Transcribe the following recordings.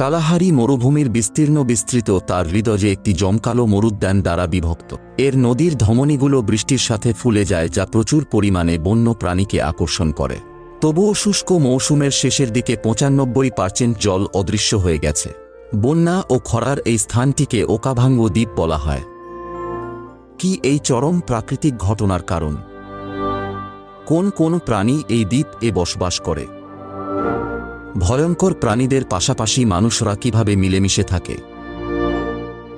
Kalahari মরুভূমির বিস্তীর্ণ তার হৃদয়ে একটি জমকালো মরুদ্যান দ্বারা বিভক্ত। এর নদীর ধমনীগুলো বৃষ্টির সাথে ফুলে যায়, যা প্রচুর পরিমাণে বন্য প্রাণীকে আকর্ষণ করে। তবুও শুষ্ক মৌসুমের শেষের দিকে ৯৫% জল অদৃশ্য হয়ে গেছে। বন্যা ও খরার এই স্থানটিকে ওকাভাঙ্গো দ্বীপ বলা হয়। কি এই চরম প্রাকৃতিক ঘটনার কারণ? কোন কোন প্রাণী এই দ্বীপে বসবাস করে? ভয়ঙ্কর প্রাণীদের পাশাপাশি মানুষরা কিভাবে মিলেমিশে থাকে?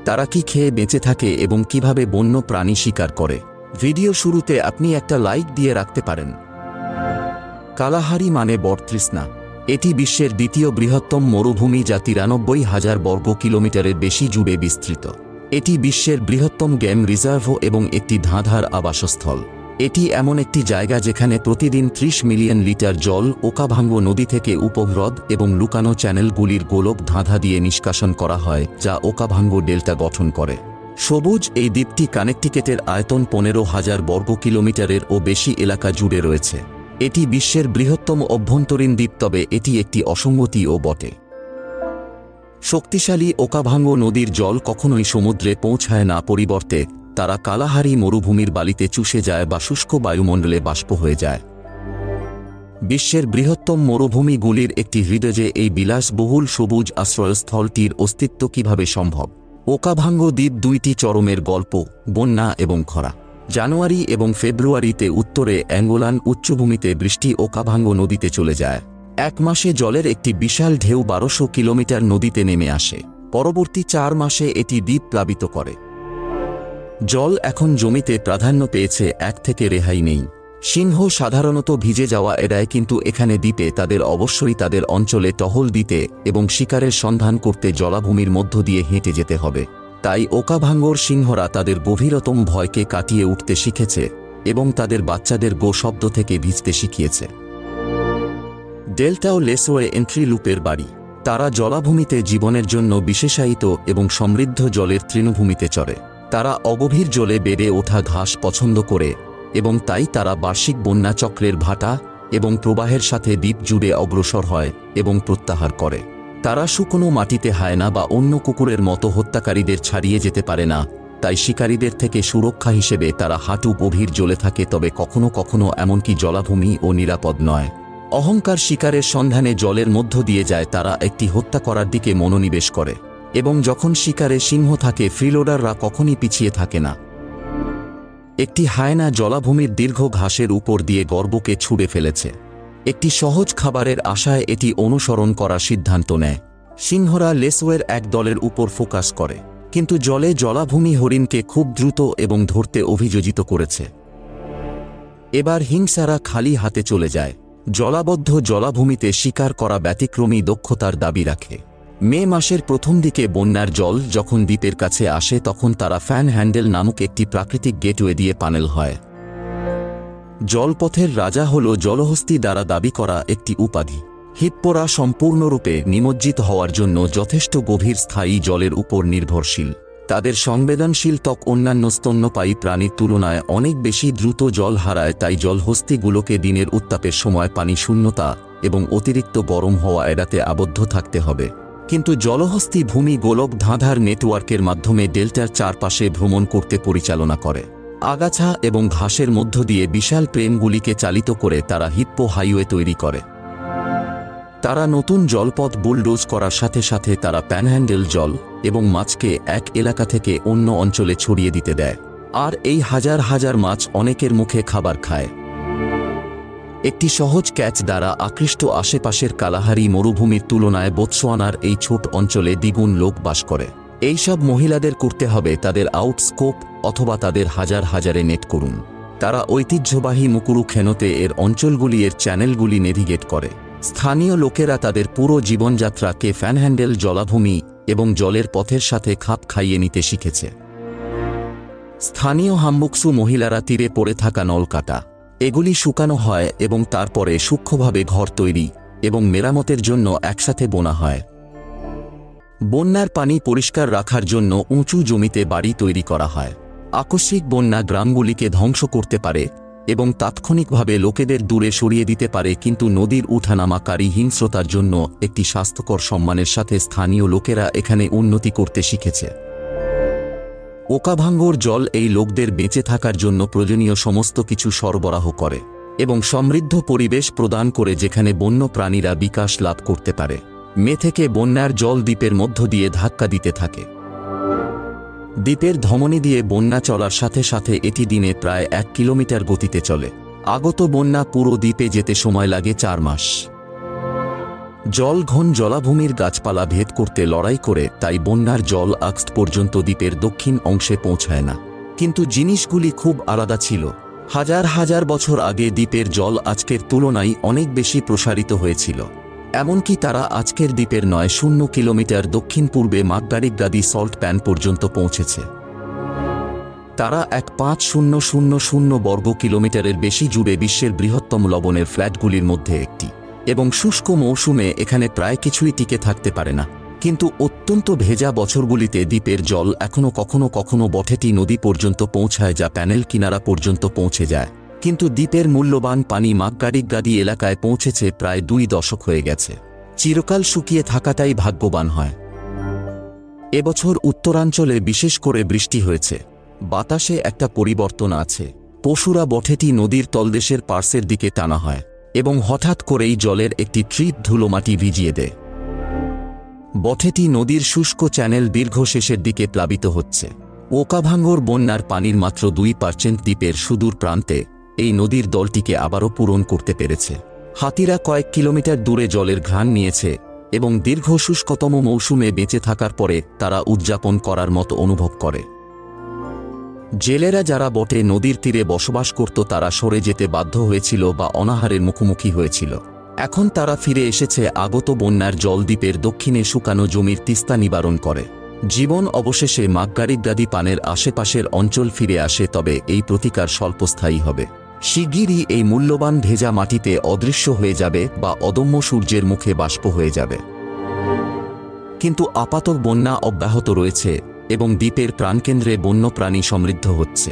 তারা কি খেয়ে বেঁচে থাকে এবং কিভাবে বন্য প্রাণী শিকার করে? ভিডিও শুরুতে আপনি একটা লাইক দিয়ে রাখতে পারেন। কালাহারি মানে বরতৃষ্ণা। এটি বিশ্বের দ্বিতীয় বৃহত্তম মরুভূমি, যা ৯৩,০০০ বর্গ কিলোমিটারের বেশি জুড়ে বিস্তৃত। এটি বিশ্বের বৃহত্তম গেম রিজার্ভ এবং একটি ধাঁধার আবাসস্থল। এটি এমন একটি জায়গা যেখানে প্রতিদিন ৩০ মিলিয়ন লিটার জল ওকাভাঙ্গো নদী থেকে উপহ্রদ এবং লুকানো চ্যানেলগুলির গোলক ধাঁধা দিয়ে নিষ্কাশন করা হয়, যা ওকাভাঙ্গো ডেল্টা গঠন করে। সবুজ এই দ্বীপটি কানেকটিকেটের আয়তন ১৫,০০০ বর্গ কিলোমিটারের ও বেশি এলাকা জুড়ে রয়েছে। এটি বিশ্বের বৃহত্তম অভ্যন্তরীণ দ্বীপ, তবে এটি একটি অসঙ্গতিও বটে। শক্তিশালী ওকাভাঙ্গো নদীর জল কখনোই সমুদ্রে পৌঁছায় না, পরিবর্তে তারা কালাহারি মরুভূমির বালিতে চুষে যায় বা শুষ্ক বায়ুমণ্ডলে বাষ্প হয়ে যায়। বিশ্বের বৃহত্তম মরুভূমিগুলির একটি হৃদয়ে এই বিলাসবহুল সবুজ আশ্রয়স্থলটির অস্তিত্ব কিভাবে সম্ভব? ওকাভাঙ্গো দ্বীপ দুইটি চরমের গল্প, বন্যা এবং খরা। জানুয়ারি এবং ফেব্রুয়ারিতে উত্তরে অ্যাঙ্গোলান উচ্চভূমিতে বৃষ্টি ওকাভাঙ্গো নদীতে চলে যায়। এক মাসে জলের একটি বিশাল ঢেউ ১২০০ কিলোমিটার নদীতে নেমে আসে। পরবর্তী ৪ মাসে এটি দ্বীপ প্লাবিত করে। জল এখন জমিতে প্রাধান্য পেয়েছে, এক থেকে রেহাই নেই। সিংহ সাধারণত ভিজে যাওয়া এড়ায়, কিন্তু এখানে দ্বীপে তাদের অবশ্যই তাদের অঞ্চলে টহল দিতে এবং শিকারের সন্ধান করতে জলাভূমির মধ্য দিয়ে হেঁটে যেতে হবে। তাই ওকাভাঙ্গোর সিংহরা তাদের গভীরতম ভয়কে কাটিয়ে উঠতে শিখেছে এবং তাদের বাচ্চাদের গো শব্দ থেকে ভিজতে শিখিয়েছে। ডেল্টা ও লেসওয়ে এন্ট্রি লুপের বাড়ি। তারা জলাভূমিতে জীবনের জন্য বিশেষায়িত এবং সমৃদ্ধ জলের তৃণভূমিতে চরে। তারা অগভীর জলে বেড়ে ওঠা ঘাস পছন্দ করে এবং তাই তারা বার্ষিক বন্যা চক্রের ভাটা এবং প্রবাহের সাথে দ্বীপ জুড়ে অগ্রসর হয় এবং প্রত্যাহার করে। তারা শুকনো মাটিতে হায়না বা অন্য কুকুরের মতো হত্যাকারীদের ছাড়িয়ে যেতে পারে না, তাই শিকারীদের থেকে সুরক্ষা হিসেবে তারা হাঁটু গভীর জলে থাকে, তবে কখনো কখনো এমনকি জলাভূমি ও নিরাপদ নয়। অহংকার শিকারের সন্ধানে জলের মধ্য দিয়ে যায়, তারা একটি হত্যা করার দিকে মনোনিবেশ করে এবং যখন শিকারে সিংহ থাকে, ফ্রিলোডাররা কখনই পিছিয়ে থাকে না। একটি হায়না জলাভূমির দীর্ঘ ঘাসের উপর দিয়ে গর্বকে ছুঁড়ে ফেলেছে। একটি সহজ খাবারের আশায় এটি অনুসরণ করার সিদ্ধান্ত নেয়। সিংহরা লেসওয়ের এক দলের উপর ফোকাস করে, কিন্তু জলে জলাভূমি হরিণকে খুব দ্রুত এবং ধরতে অভিযোজিত করেছে। এবার হিংসারা খালি হাতে চলে যায়। জলাবদ্ধ জলাভূমিতে শিকার করা ব্যতিক্রমী দক্ষতার দাবি রাখে। মে মাসের প্রথম দিকে বন্যার জল যখন দ্বীপের কাছে আসে, তখন তারা ফ্যান হ্যান্ডেল নামক একটি প্রাকৃতিক গেটওয়ে দিয়ে পানেল হয়। জলপথের রাজা হল জলহস্তী দ্বারা দাবি করা একটি উপাধি। হিপ্পোরা সম্পূর্ণরূপে নিমজ্জিত হওয়ার জন্য যথেষ্ট গভীর স্থায়ী জলের উপর নির্ভরশীল। তাদের সংবেদনশীল ত্বক অন্যান্য স্তন্যপায়ী প্রাণীর তুলনায় অনেক বেশি দ্রুত জল হারায়, তাই জলহস্তীগুলোকে দিনের উত্তাপের সময় পানি শূন্যতা এবং অতিরিক্ত গরম হওয়া এড়াতে আবদ্ধ থাকতে হবে। কিন্তু জলহস্তী ভূমি গোলক ধাঁধার নেটওয়ার্কের মাধ্যমে ডেল্টার চারপাশে ভ্রমণ করতে পরিচালনা করে। আগাছা এবং ঘাসের মধ্য দিয়ে বিশাল প্রেমগুলিকে চালিত করে তারা হিপ্পো হাইওয়ে তৈরি করে। তারা নতুন জলপথ বুলডোজ করার সাথে সাথে তারা প্যানহ্যান্ডেল জল এবং মাছকে এক এলাকা থেকে অন্য অঞ্চলে ছড়িয়ে দিতে দেয়, আর এই হাজার হাজার মাছ অনেকের মুখে খাবার খায়। একটি সহজ ক্যাচ দ্বারা আকৃষ্ট আশেপাশের কালাহারি মরুভূমির তুলনায় বোতসোয়ানার এই ছোট অঞ্চলে দ্বিগুণ লোক বাস করে। এইসব মহিলাদের করতে হবে তাদের আউটস্কোপ অথবা তাদের হাজার হাজারে নেট করুন। তারা ঐতিহ্যবাহী মুকুরু খেনোতে এর অঞ্চলগুলি এর চ্যানেলগুলি নেভিগেট করে। স্থানীয় লোকেরা তাদের পুরো জীবনযাত্রাকে ফ্যানহ্যান্ডেল জলাভূমি এবং জলের পথের সাথে খাপ খাইয়ে নিতে শিখেছে। স্থানীয় হাম্বুকসু মহিলারা তীরে পড়ে থাকা নল কাটা, এগুলি শুকানো হয় এবং তারপরে সূক্ষ্মভাবে ঘর তৈরি এবং মেরামতের জন্য একসাথে বোনা হয়। বন্যার পানি পরিষ্কার রাখার জন্য উঁচু জমিতে বাড়ি তৈরি করা হয়। আকস্মিক বন্যা গ্রামগুলিকে ধ্বংস করতে পারে, এবং তাৎক্ষণিকভাবে লোকেদের দূরে সরিয়ে দিতে পারে, কিন্তু নদীর উঠানামাকারী হিংস্রতার জন্য একটি স্বাস্থ্যকর সম্মানের সাথে স্থানীয় লোকেরা এখানে উন্নতি করতে শিখেছে। ওকাভাঙ্গোর জল এই লোকদের বেঁচে থাকার জন্য প্রয়োজনীয় সমস্ত কিছু সরবরাহ করে এবং সমৃদ্ধ পরিবেশ প্রদান করে যেখানে বন্য প্রাণীরা বিকাশ লাভ করতে পারে। মে থেকে বন্যার জল দ্বীপের মধ্য দিয়ে ধাক্কা দিতে থাকে। দ্বীপের ধমনী দিয়ে বন্যা চলার সাথে সাথে এটি দিনে প্রায় 1 কিলোমিটার গতিতে চলে। আগত বন্যা পুরো দ্বীপে যেতে সময় লাগে 4 মাস। জল ঘন জলাভূমির গাছপালা ভেদ করতে লড়াই করে, তাই বন্যার জল আগস্ট পর্যন্ত দ্বীপের দক্ষিণ অংশে পৌঁছায় না। কিন্তু জিনিসগুলি খুব আলাদা ছিল। হাজার হাজার বছর আগে দ্বীপের জল আজকের তুলনায় অনেক বেশি প্রসারিত হয়েছিল। এমনকি তারা আজকের দ্বীপের 9 কিলোমিটার দক্ষিণ পূর্বে মাকগারিগাদি সল্ট প্যান পর্যন্ত পৌঁছেছে। তারা 1,5000 বর্গ কিলোমিটারের বেশি জুড়ে বিশ্বের বৃহত্তম লবণের ফ্ল্যাটগুলির মধ্যে একটি, এবং শুষ্ক মৌসুমে এখানে প্রায় কিছুই টিকে থাকতে পারে না। কিন্তু অত্যন্ত ভেজা বছরগুলিতে দ্বীপের জল এখনও কখনো কখনো বঠেটি নদী পর্যন্ত পৌঁছায়, যা প্যানেল কিনারা পর্যন্ত পৌঁছে যায়। কিন্তু দ্বীপের মূল্যবান পানি মাকগারিগাদি এলাকায় পৌঁছেছে প্রায় 2 দশক হয়ে গেছে। চিরকাল শুকিয়ে থাকাটাই ভাগ্যবান হয়। এবছর উত্তরাঞ্চলে বিশেষ করে বৃষ্টি হয়েছে। বাতাসে একটা পরিবর্তন আছে। পশুরা বঠেটি নদীর তলদেশের পার্শ্বের দিকে টানা হয় এবং হঠাৎ করেই জলের একটি ট্রিপ ধুলোমাটি ভিজিয়ে দেয়। বঠেটি নদীর শুষ্ক চ্যানেল দীর্ঘ শেষের দিকে প্লাবিত হচ্ছে। ওকাভাঙ্গোর বন্যার পানির মাত্র 2% দ্বীপের সুদূর প্রান্তে এই নদীর দলটিকে আবারও পূরণ করতে পেরেছে। হাতিরা কয়েক কিলোমিটার দূরে জলের ঘ্রাণ নিয়েছে এবং দীর্ঘ শুষ্কতম মৌসুমে বেঁচে থাকার পরে তারা উদযাপন করার মতো অনুভব করে। জেলেরা যারা বটে নদীর তীরে বসবাস করত তারা সরে যেতে বাধ্য হয়েছিল বা অনাহারের মুখোমুখি হয়েছিল। এখন তারা ফিরে এসেছে। আগত বন্যার জল দ্বীপের দক্ষিণে শুকানো জমির তিস্তা নিবারণ করে। জীবন অবশেষে মাকগারিগাদি পানের আশেপাশের অঞ্চল ফিরে আসে, তবে এই প্রতিকার স্বল্পস্থায়ী হবে। শিগগিরই এই মূল্যবান ভেজা মাটিতে অদৃশ্য হয়ে যাবে বা অদম্য সূর্যের মুখে বাষ্প হয়ে যাবে। কিন্তু আপাতত বন্যা অব্যাহত রয়েছে এবং দ্বীপের প্রাণকেন্দ্রে বন্যপ্রাণী সমৃদ্ধ হচ্ছে।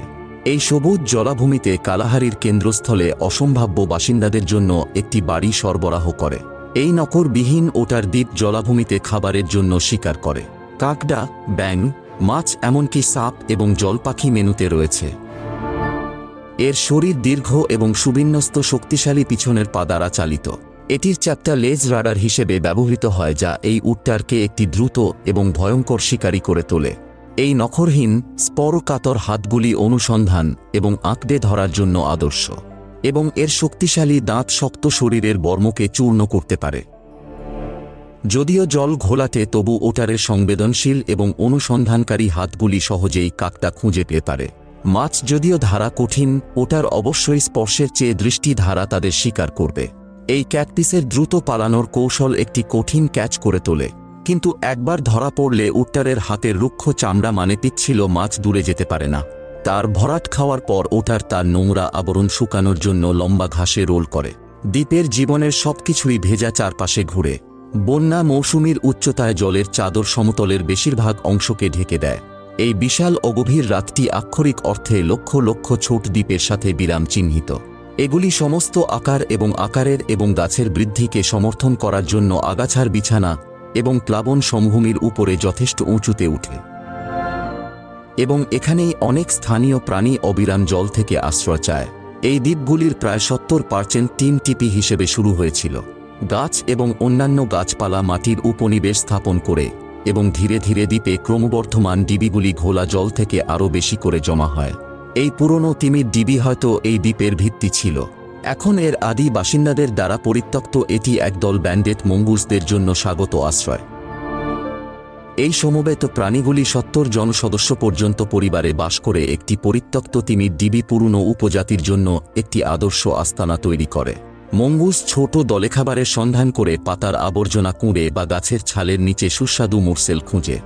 এই সবুজ জলাভূমিতে কালাহারির কেন্দ্রস্থলে অসম্ভাব্য বাসিন্দাদের জন্য একটি বাড়ি সরবরাহ করে। এই নকরবিহীন ওটার দ্বীপ জলাভূমিতে খাবারের জন্য শিকার করে। কাকড়া, ব্যাঙ, মাছ, এমনকি সাপ এবং জলপাখি মেনুতে রয়েছে। এর শরীর দীর্ঘ এবং সুবিন্যস্ত, শক্তিশালী পিছনের পা দ্বারা চালিত। এটির চ্যাপ্টা লেজ রাডার হিসেবে ব্যবহৃত হয়, যা এই উটটারকে একটি দ্রুত এবং ভয়ঙ্কর শিকারী করে তোলে। এই নখরহীন স্পরকাতর হাতগুলি অনুসন্ধান এবং আঁকড়ে ধরার জন্য আদর্শ, এবং এর শক্তিশালী দাঁত শক্ত শরীরের বর্মকে চূর্ণ করতে পারে। যদিও জল ঘোলাটে, তবু ওটারের সংবেদনশীল এবং অনুসন্ধানকারী হাতগুলি সহজেই কাকটা খুঁজে পেতে পারে। মাছ যদিও ধারা কঠিন, ওটার অবশ্যই স্পর্শের চেয়ে দৃষ্টি ধারা তাদের শিকার করবে। এই ক্যাকটিসের দ্রুত পালানোর কৌশল একটি কঠিন ক্যাচ করে তোলে, কিন্তু একবার ধরা পড়লে উটটারের হাতের রুক্ষ চামড়া পিচ্ছিল মাছ দূরে যেতে পারে না। তার ভরাট খাওয়ার পর ওটার তার নোংরা আবরণ শুকানোর জন্য লম্বা ঘাসে রোল করে। দ্বীপের জীবনের সবকিছুই ভেজা চারপাশে ঘুরে। বন্যা মৌসুমীর উচ্চতায় জলের চাদর সমতলের বেশিরভাগ অংশকে ঢেকে দেয়। এই বিশাল অগভীর রাতটি আক্ষরিক অর্থে লক্ষ লক্ষ ছোট দ্বীপের সাথে বিরাম চিহ্নিত। এগুলি সমস্ত আকার এবং আকারের এবং গাছের বৃদ্ধিকে সমর্থন করার জন্য আগাছার বিছানা এবং প্লাবন সমভূমির উপরে যথেষ্ট উঁচুতে উঠে, এবং এখানেই অনেক স্থানীয় প্রাণী অবিরাম জল থেকে আশ্রয় চায়। এই দ্বীপগুলির প্রায় 70% টিম টিপি হিসেবে শুরু হয়েছিল। গাছ এবং অন্যান্য গাছপালা মাটির উপনিবেশ স্থাপন করে, এবং ধীরে ধীরে দ্বীপে ক্রমবর্ধমান ডিবিগুলি ঘোলা জল থেকে আরও বেশি করে জমা হয়। এই পুরনো তিমির ডিবি হয়তো এই দ্বীপের ভিত্তি ছিল। এখন এর আদি বাসিন্দাদের দ্বারা পরিত্যক্ত, এটি একদল ব্যান্ডেড মঙ্গুসদের জন্য স্বাগত আশ্রয়। এই সমবেত প্রাণীগুলি 70 জন সদস্য পর্যন্ত পরিবারে বাস করে একটি পরিত্যক্ত তিমির ডিবি পুরনো উপজাতির জন্য একটি আদর্শ আস্তানা তৈরি করে। মঙ্গুস ছোট দলে খাবারের সন্ধান করে পাতার আবর্জনা কুঁড়ে বা গাছের ছালের নিচে সুস্বাদু মোরসেল খুঁজে।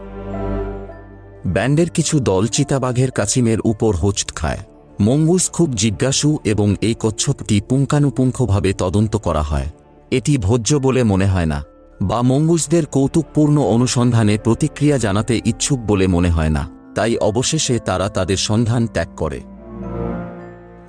ব্যান্ডের কিছু দল চিতাবাঘের কাছিমের উপর হোঁচট খায়। মঙ্গুস খুব জিজ্ঞাসু এবং এই কচ্ছপটি পুঙ্খানুপুঙ্খভাবে তদন্ত করা হয়। এটি ভোজ্য বলে মনে হয় না, বা মঙ্গুসদের কৌতুকপূর্ণ অনুসন্ধানে প্রতিক্রিয়া জানাতে ইচ্ছুক বলে মনে হয় না, তাই অবশেষে তারা তাদের সন্ধান ত্যাগ করে।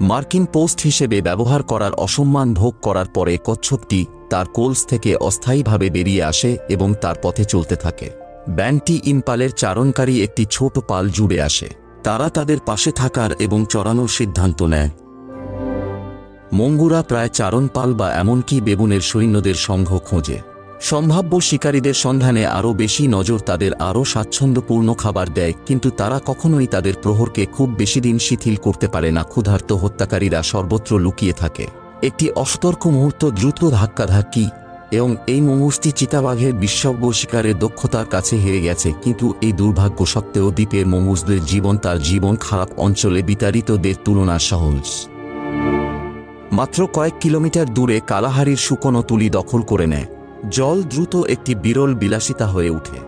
মার্কিন পোস্ট হিসেবে ব্যবহার করার অসম্মান ভোগ করার পরে কচ্ছপটি তার কোলস থেকে অস্থায়ীভাবে বেরিয়ে আসে এবং তার পথে চলতে থাকে। ব্যান্ডটি ইম্পালের চারণকারী একটি ছোট পাল জুড়ে আসে। তারা তাদের পাশে থাকার এবং চড়ানোর সিদ্ধান্ত নেয়। মঙ্গুরা প্রায় চারণ পাল বা এমনকি বেবুনের সৈন্যদের সংঘ খোঁজে। সম্ভাব্য শিকারীদের সন্ধানে আরও বেশি নজর তাদের আরও স্বাচ্ছন্দ্যপূর্ণ খাবার দেয়, কিন্তু তারা কখনোই তাদের প্রহরকে খুব বেশি দিন শিথিল করতে পারে না। ক্ষুধার্ত হত্যাকারীরা সর্বত্র লুকিয়ে থাকে। একটি অসতর্ক মুহূর্ত, দ্রুত ধাক্কাধাক্কি, এবং এই মঙ্গুসটি চিতাবাঘের বিশ্বব্য শিকারের দক্ষতার কাছে হেরে গেছে। কিন্তু এই দুর্ভাগ্য সত্ত্বেও দ্বীপের মঙ্গুসদের জীবন তার জীবন খারাপ অঞ্চলে বিতাড়িতদের তুলনায় সহজ। মাত্র কয়েক কিলোমিটার দূরে কালাহারির শুকনো তুলি দখল করে নেয়। জল দ্রুত একটি বিরল বিলাসিতা হয়ে ওঠে।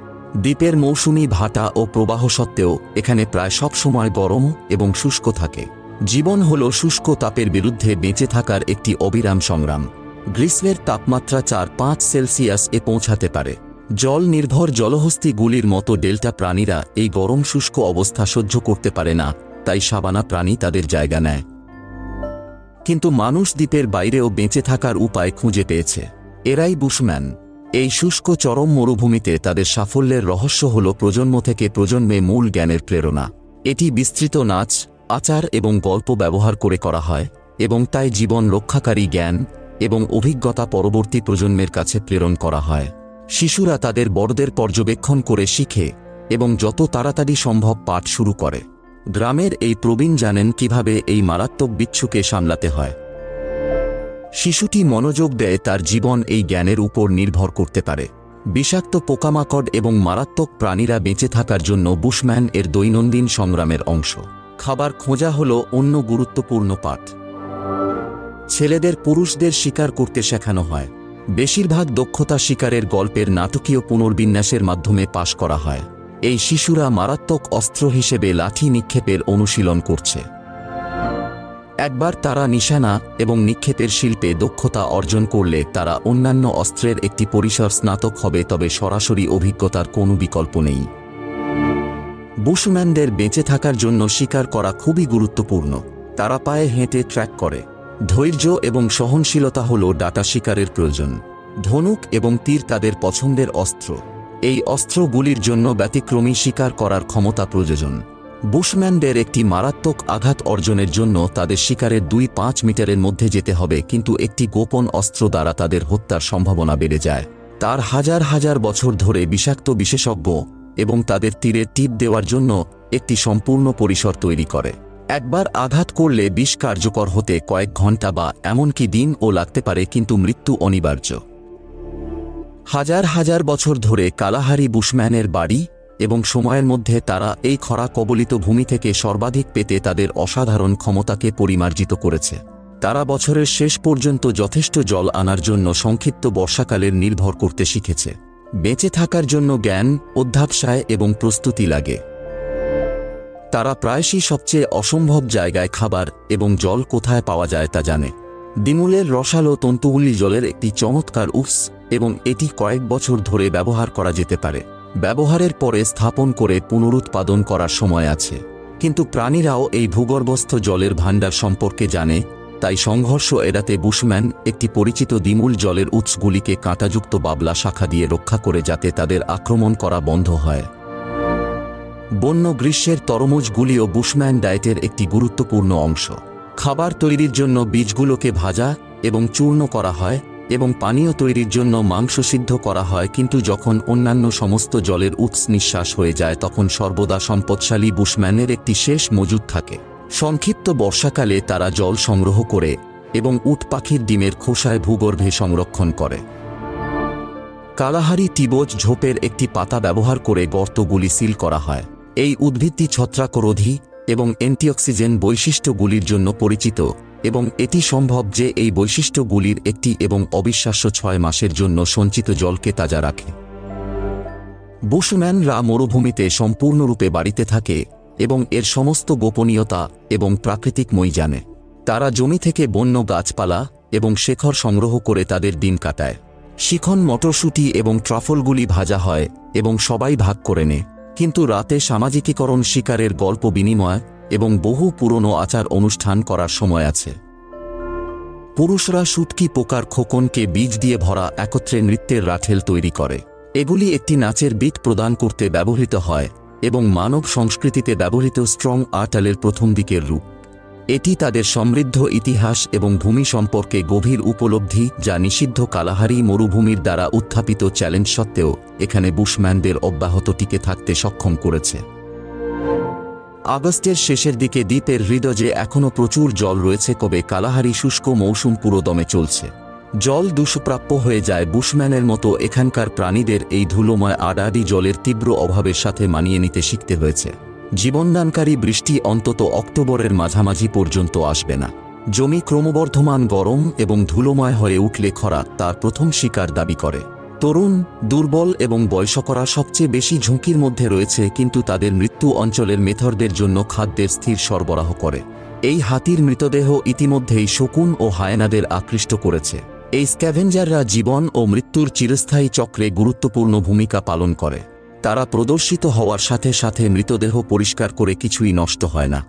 দ্বীপের মৌসুমি ভাটা ও প্রবাহ সত্ত্বেও এখানে প্রায় সব সময় গরম এবং শুষ্ক থাকে। জীবন হল শুষ্ক তাপের বিরুদ্ধে বেঁচে থাকার একটি অবিরাম সংগ্রাম। গ্রীষ্মের তাপমাত্রা 4-5 সেলসিয়াস এ পৌঁছাতে পারে। জল নির্ভর জলহস্তিগুলির মতো ডেল্টা প্রাণীরা এই গরম শুষ্ক অবস্থা সহ্য করতে পারে না, তাই সাবানা প্রাণী তাদের জায়গা নেয়। কিন্তু মানুষ দ্বীপের বাইরেও বেঁচে থাকার উপায় খুঁজে পেয়েছে। এরাই বুশম্যান। এই শুষ্ক চরম মরুভূমিতে তাদের সাফল্যের রহস্য হল প্রজন্ম থেকে প্রজন্মে মূল জ্ঞানের প্রেরণা। এটি বিস্তৃত নাচ, আচার এবং গল্প ব্যবহার করে করা হয়, এবং তাই জীবন রক্ষাকারী জ্ঞান এবং অভিজ্ঞতা পরবর্তী প্রজন্মের কাছে প্রেরণ করা হয়। শিশুরা তাদের বড়দের পর্যবেক্ষণ করে শিখে এবং যত তাড়াতাড়ি সম্ভব পাঠ শুরু করে। গ্রামের এই প্রবীণ জানেন কিভাবে এই মারাত্মক বিচ্ছুকে সামলাতে হয়। শিশুটি মনোযোগ দেয়, তার জীবন এই জ্ঞানের উপর নির্ভর করতে পারে। বিষাক্ত পোকামাকড় এবং মারাত্মক প্রাণীরা বেঁচে থাকার জন্য বুশম্যান এর দৈনন্দিন সংগ্রামের অংশ। খাবার খোঁজা হল অন্য গুরুত্বপূর্ণ পাঠ। ছেলেদের পুরুষদের শিকার করতে শেখানো হয়। বেশিরভাগ দক্ষতা শিকারের গল্পের নাটকীয় পুনর্বিন্যাসের মাধ্যমে পাশ করা হয়। এই শিশুরা মারাত্মক অস্ত্র হিসেবে লাঠি নিক্ষেপের অনুশীলন করছে। একবার তারা নিশানা এবং নিক্ষেপের শিল্পে দক্ষতা অর্জন করলে তারা অন্যান্য অস্ত্রের একটি পরিসর স্নাতক হবে, তবে সরাসরি অভিজ্ঞতার কোনো বিকল্প নেই। বুশম্যানদের বেঁচে থাকার জন্য শিকার করা খুবই গুরুত্বপূর্ণ। তারা পায়ে হেঁটে ট্র্যাক করে। ধৈর্য এবং সহনশীলতা হল ডাটা শিকারের প্রয়োজন। ধনুক এবং তীর তাদের পছন্দের অস্ত্র। এই অস্ত্রগুলির জন্য ব্যতিক্রমী শিকার করার ক্ষমতা প্রয়োজন। বুশম্যানদের একটি মারাত্মক আঘাত অর্জনের জন্য তাদের শিকারের 2-5 মিটারের মধ্যে যেতে হবে, কিন্তু একটি গোপন অস্ত্র দ্বারা তাদের হত্যার সম্ভাবনা বেড়ে যায়। তার হাজার হাজার বছর ধরে বিষাক্ত বিশেষজ্ঞ এবং তাদের তীরের টিপ দেওয়ার জন্য একটি সম্পূর্ণ পরিসর তৈরি করে। একবার আঘাত করলে বিষ কার্যকর হতে কয়েক ঘন্টা বা এমনকি দিনও লাগতে পারে, কিন্তু মৃত্যু অনিবার্য। হাজার হাজার বছর ধরে কালাহারি বুশম্যানের বাড়ি এবং সময়ের মধ্যে তারা এই খরা কবলিত ভূমি থেকে সর্বাধিক পেতে তাদের অসাধারণ ক্ষমতাকে পরিমার্জিত করেছে। তারা বছরের শেষ পর্যন্ত যথেষ্ট জল আনার জন্য সংক্ষিপ্ত বর্ষাকালের নির্ভর করতে শিখেছে। বেঁচে থাকার জন্য জ্ঞান, অধ্যাবসায় এবং প্রস্তুতি লাগে। তারা প্রায়শই সবচেয়ে অসম্ভব জায়গায় খাবার এবং জল কোথায় পাওয়া যায় তা জানে। দিমুলের রসালো তন্তুগুলি জলের একটি চমৎকার উৎস এবং এটি কয়েক বছর ধরে ব্যবহার করা যেতে পারে। ব্যবহারের পরে স্থাপন করে পুনরুৎপাদন করার সময় আছে। কিন্তু প্রাণীরাও এই ভূগর্ভস্থ জলের ভাণ্ডার সম্পর্কে জানে, তাই সংঘর্ষ এড়াতে বুশম্যান একটি পরিচিত দিমুল জলের উৎসগুলিকে কাঁটাযুক্ত বাবলা শাখা দিয়ে রক্ষা করে, যাতে তাদের আক্রমণ করা বন্ধ হয়। বন্য গ্রীষ্মের তরমুজগুলিও বুশম্যান ডায়েটের একটি গুরুত্বপূর্ণ অংশ। খাবার তৈরির জন্য বীজগুলোকে ভাজা এবং চূর্ণ করা হয় এবং পানীয় তৈরির জন্য মাংস সিদ্ধ করা হয়, কিন্তু যখন অন্যান্য সমস্ত জলের উৎস নিঃশ্বাস হয়ে যায় তখন সর্বদা সম্পদশালী বুশম্যানের একটি শেষ মজুদ থাকে। সংক্ষিপ্ত বর্ষাকালে তারা জল সংগ্রহ করে এবং উট পাখির ডিমের খোসায় ভূগর্ভে সংরক্ষণ করে। কালাহারি টিবোজ ঝোপের একটি পাতা ব্যবহার করে গর্তগুলি সিল করা হয়। এই উদ্ভিদটি ছত্রাকরোধী এবং অ্যান্টিঅক্সিজেন বৈশিষ্ট্যগুলির জন্য পরিচিত, এবং এটি সম্ভব যে এই বৈশিষ্ট্যগুলির একটি এবং অবিশ্বাস্য 6 মাসের জন্য সঞ্চিত জলকে তাজা রাখে। বুশম্যানরা মরুভূমিতে সম্পূর্ণরূপে বাড়িতে থাকে এবং এর সমস্ত গোপনীয়তা এবং প্রাকৃতিক মই জানে। তারা জমি থেকে বন্য গাছপালা এবং শেখর সংগ্রহ করে তাদের দিন কাটায়। শিখন, মটরশুঁটি এবং ট্রাফলগুলি ভাজা হয় এবং সবাই ভাগ করে নেয়। কিন্তু রাতে সামাজিকীকরণ, শিকারের গল্প বিনিময় এবং বহু পুরনো আচার অনুষ্ঠান করার সময় আছে। পুরুষরা শুটকি পোকার খোকনকে বীজ দিয়ে ভরা একত্রে নৃত্যের রাঠেল তৈরি করে। এগুলি একটি নাচের বিট প্রদান করতে ব্যবহৃত হয় এবং মানব সংস্কৃতিতে ব্যবহৃত স্ট্রং আর্টালের প্রথম দিকের রূপ। এটি তাদের সমৃদ্ধ ইতিহাস এবং ভূমি সম্পর্কে গভীর উপলব্ধি, যা নিষিদ্ধ কালাহারি মরুভূমির দ্বারা উত্থাপিত চ্যালেঞ্জ সত্ত্বেও এখানে বুশম্যানদের অব্যাহত টিকে থাকতে সক্ষম করেছে। আগস্টের শেষের দিকে দ্বীপের হৃদয়ে এখনও প্রচুর জল রয়েছে, কবে কালাহারি শুষ্ক মৌসুম পুরো দমে চলছে। জল দুষ্প্রাপ্য হয়ে যায় বুশম্যানের মতো এখানকার প্রাণীদের এই ধুলোময় আড়াআড়ি জলের তীব্র অভাবের সাথে মানিয়ে নিতে শিখতে হয়েছে। জীবনদানকারী বৃষ্টি অন্তত অক্টোবরের মাঝামাঝি পর্যন্ত আসবে না। জমি ক্রমবর্ধমান গরম এবং ধুলোময় হয়ে উঠলে খরা তার প্রথম শিকার দাবি করে। তরুণ, দুর্বল এবং বয়স্করা সবচেয়ে বেশি ঝুঁকির মধ্যে রয়েছে, কিন্তু তাদের মৃত্যু অঞ্চলের মেথরদের জন্য খাদ্যের স্থির সরবরাহ করে। এই হাতির মৃতদেহ ইতিমধ্যেই শকুন ও হায়েনাদের আকৃষ্ট করেছে। এই স্ক্যাভেঞ্জাররা জীবন ও মৃত্যুর চিরস্থায়ী চক্রে গুরুত্বপূর্ণ ভূমিকা পালন করে। তারা প্রদর্শিত হওয়ার সাথে সাথে মৃতদেহ পরিষ্কার করে কিছুই নষ্ট হয় না।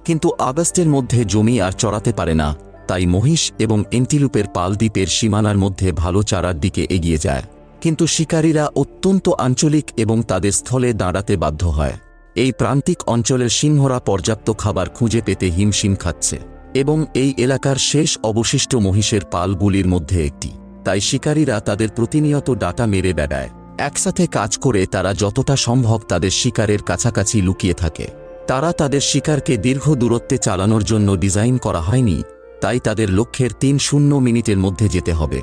কিন্তু আগস্টের মধ্যে জমি আর চড়াতে পারে না, তাই মহিষ এবং এন্টিলুপের পাল দ্বীপের সীমানার মধ্যে ভালো চারার দিকে এগিয়ে যায়। কিন্তু শিকারীরা অত্যন্ত আঞ্চলিক এবং তাদের স্থলে দাঁড়াতে বাধ্য হয়। এই প্রান্তিক অঞ্চলের সিংহরা পর্যাপ্ত খাবার খুঁজে পেতে হিমশিম খাচ্ছে এবং এই এলাকার শেষ অবশিষ্ট মহিষের পালগুলির মধ্যে একটি। তাই শিকারীরা তাদের প্রতিনিয়ত ডাটা মেরে বেড়ায়। একসাথে কাজ করে তারা যতটা সম্ভব তাদের শিকারের কাছাকাছি লুকিয়ে থাকে। তারা তাদের শিকারকে দীর্ঘ দূরত্বে চালানোর জন্য ডিজাইন করা হয়নি, তাই তাদের লক্ষ্যের ৩-০ মিনিটের মধ্যে যেতে হবে।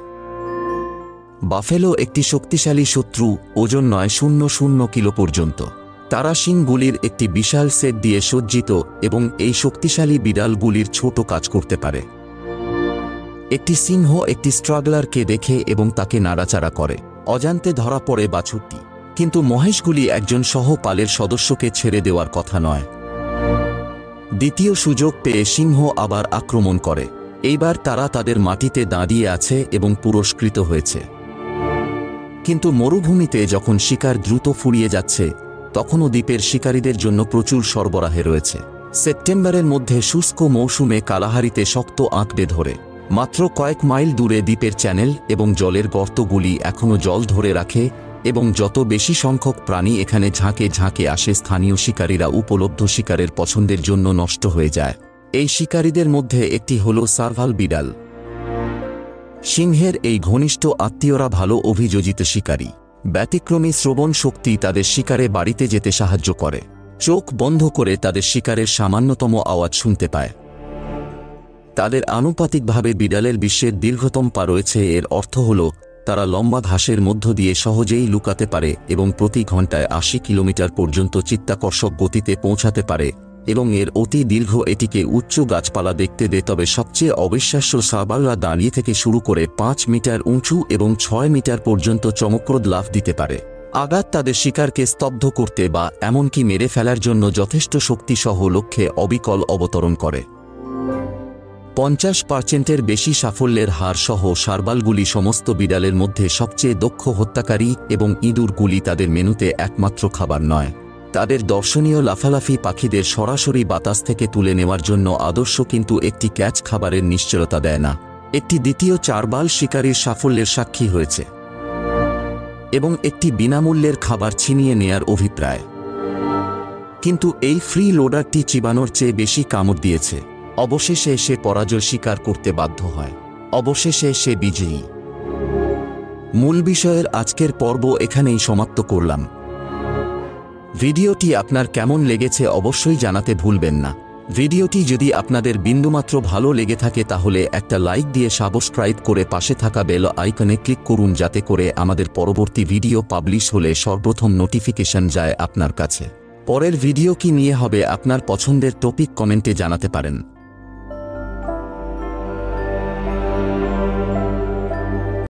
বাফেলো একটি শক্তিশালী শত্রু, ওজন ৯০০ কিলো পর্যন্ত। তারা শিংগুলির একটি বিশাল সেট দিয়ে সজ্জিত এবং এই শক্তিশালী বিড়ালগুলির ছোট কাজ করতে পারে। একটি সিংহ একটি স্ট্রাগলারকে দেখে এবং তাকে নাড়াচাড়া করে। অজান্তে ধরা পড়ে বাছুরটি, কিন্তু মহেশগুলি একজন সহ পালের সদস্যকে ছেড়ে দেওয়ার কথা নয়। দ্বিতীয় সুযোগ পেয়ে সিংহ আবার আক্রমণ করে। এইবার তারা তাদের মাটিতে দাঁড়িয়ে আছে এবং পুরস্কৃত হয়েছে। কিন্তু মরুভূমিতে যখন শিকার দ্রুত ফুরিয়ে যাচ্ছে, তখনও দ্বীপের শিকারীদের জন্য প্রচুর সরবরাহে রয়েছে। সেপ্টেম্বরের মধ্যে শুষ্ক মৌসুমে কালাহারিতে শক্ত আঁকড়ে ধরে। মাত্র কয়েক মাইল দূরে দ্বীপের চ্যানেল এবং জলের গর্তগুলি এখনও জল ধরে রাখে এবং যত বেশি সংখ্যক প্রাণী এখানে ঝাঁকে ঝাঁকে আসে, স্থানীয় শিকারীরা উপলব্ধ শিকারের পছন্দের জন্য নষ্ট হয়ে যায়। এই শিকারীদের মধ্যে একটি হল সার্ভাল বিড়াল। সিংহের এই ঘনিষ্ঠ আত্মীয়রা ভালো অভিযোজিত শিকারী। ব্যতিক্রমী শ্রবণ শক্তি তাদের শিকারে বাড়িতে যেতে সাহায্য করে। চোখ বন্ধ করে তাদের শিকারের সামান্যতম আওয়াজ শুনতে পায়। তাদের আনুপাতিকভাবে বিড়ালের বিশ্বের দীর্ঘতম পা রয়েছে। এর অর্থ হল তারা লম্বা ঘাসের মধ্য দিয়ে সহজেই লুকাতে পারে এবং প্রতি ঘন্টায় ৮০ কিলোমিটার পর্যন্ত চিত্তাকর্ষক গতিতে পৌঁছাতে পারে এবং এর অতি দীর্ঘ এটিকে উচ্চ গাছপালা দেখতে দেয়। তবে সবচেয়ে অবিশ্বাস্য, সার্ভালরা দাঁড়িয়ে থেকে শুরু করে ৫ মিটার উঁচু এবং ৬ মিটার পর্যন্ত চমকপ্রদ লাফ দিতে পারে। আঘাত তাদের শিকারকে স্তব্ধ করতে বা এমনকি মেরে ফেলার জন্য যথেষ্ট শক্তিসহ লক্ষ্যে অবিকল অবতরণ করে। ৫০% বেশি সাফল্যের হার সহ সার্ভালগুলি সমস্ত বিড়ালের মধ্যে সবচেয়ে দক্ষ হত্যাকারী এবং ইঁদুরগুলি তাদের মেনুতে একমাত্র খাবার নয়। তাদের দর্শনীয় লাফালাফি পাখিদের সরাসরি বাতাস থেকে তুলে নেওয়ার জন্য আদর্শ, কিন্তু একটি ক্যাচ খাবারের নিশ্চয়তা দেয় না। একটি দ্বিতীয় চারবাল শিকারীর সাফল্যের সাক্ষী হয়েছে এবং একটি বিনামূল্যের খাবার ছিনিয়ে নেয়ার অভিপ্রায়। কিন্তু এই ফ্রি লোডারটি চিবানোর চেয়ে বেশি কামড় দিয়েছে। অবশেষে সে পরাজয় স্বীকার করতে বাধ্য হয়। অবশেষে সে বিজয়ী। মূল বিষয়ের আজকের পর্ব এখানেই সমাপ্ত করলাম। ভিডিওটি আপনার কেমন লেগেছে অবশ্যই জানাতে ভুলবেন না। ভিডিওটি যদি আপনাদের বিন্দুমাত্র ভালো লেগে থাকে তাহলে একটা লাইক দিয়ে সাবস্ক্রাইব করে পাশে থাকা বেল আইকনে ক্লিক করুন, যাতে করে আমাদের পরবর্তী ভিডিও পাবলিশ হলে সর্বপ্রথম নোটিফিকেশন যায় আপনার কাছে। পরের ভিডিও কি নিয়ে হবে আপনার পছন্দের টপিক কমেন্টে জানাতে পারেন।